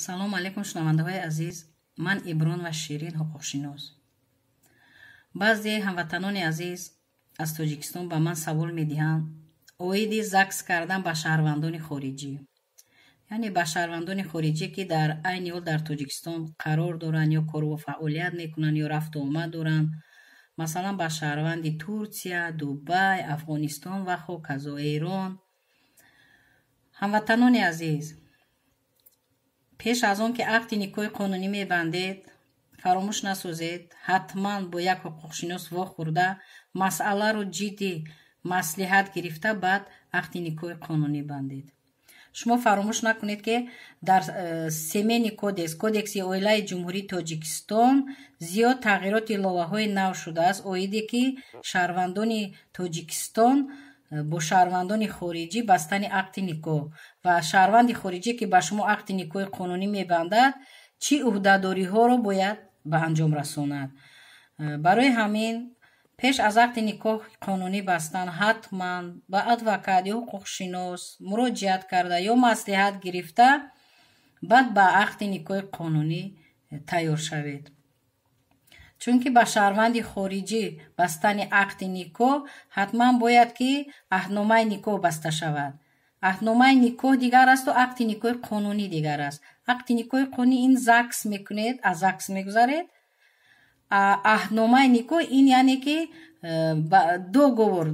салом алайкум шунавандаҳои азиз, ман Иброн ва Ширин ҳуқуқшинос. баъзе ҳамватанони азиз аз Тоҷикистон ба ман савол медиҳанд оиди ЗАГС кардан ба шаҳрвандони хориҷӣ, яъне ба шаҳрвандони хориҷӣ ки дар айни ҳол дар Тоҷикистон қарор доранд ё кору фаъолият мекунанд ё рафту омад доранд, масалан ба шаҳрванди Турсия, Дубай, Афғонистон ва хоказо Эрон. ҳамватанони азиз, пеш аз он ки ақди никоҳи қонунӣ мебандед, фаромӯш насозед, ҳатман бо як ҳуқуқшинос вохӯрда масъаларо ҷиддӣ маслиҳат гирифта баъд ақди никоҳи қонунӣ бандед. шумо фаромӯш накунед ки дар семени кодекси оилаи ҷумҳурии Тоҷикистон зиёд тағйироти иловаҳои нав шудааст, оиде ки шаҳрвандони Тоҷикистон бо шаҳрвандони хориҷӣ бастани ақди никоҳ ва шаҳрванди хориҷӣ ки ба шумо ақди никоҳи қонунӣ мебандад чӣ уҳдадориҳоро бояд ба анҷом расонад. барои ҳамин пеш аз ақди никоҳи қонунӣ бастан ҳатман ба адвокат ё ҳуқуқшинос муроҷиат карда ё маслиҳат гирифта баъд ба ақди никоҳи қонунӣ тайёр шавед. чунки ба шаҳрванди хориҷӣ бастани ақди никоҳ ҳатман бояд ки аҳдномаи никоҳ баста шавад. аҳдномаи никоҳ дигар асту ақди никоҳи қонунӣ дигар аст. ақди никоҳи қонунӣ ин ЗАГС мекунед, аз ЗАГС мегузаред. аҳдномаи никоҳ ин яъне ки договор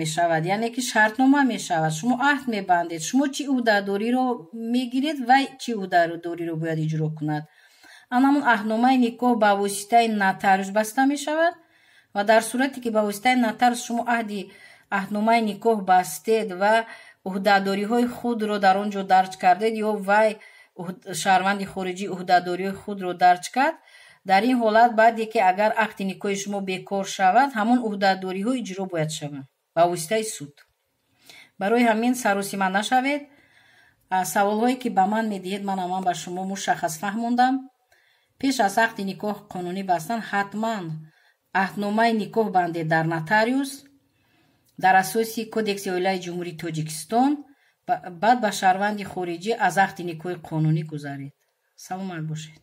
мешавад, яъне ки шартнома мешавад. шумо аҳд мебандед, шумо чӣ уҳдадориро мегиред ва чӣ уҳдадориро бояд иҷро кунад. анамун аҳдномаи никоҳ ба воситаи нотариус баста мешавад ва дар сурате ки ба воситаи нотариус шумо аҳдномаи никоҳ бастед ва уҳдадориҳои худро дар он ҷо дарҷ кардед ё вай шаҳрванди хориҷӣ уҳдадориҳои худро дарҷ кард, дар ин ҳолат баъде ки агар ақди никоҳи шумо бекор шавад, ҳамон уҳдадориҳо иҷро бояд шаванд ба воситаи суд. барои ҳамин саросима нашавед. саволҳое ки ба ман медиҳед ман ба шумо мушаххас фаҳмондам. пеш аз ақди никоҳ қонунӣ бастан ҳатман аҳдномаи никоҳ бандед дар нотариус дар асоси кодекси оилаи ҷумҳурии Тоҷикистон, баъд ба шаҳрванди хориҷӣ аз ақди никоҳи қонунӣ гузаред. саломат бошед.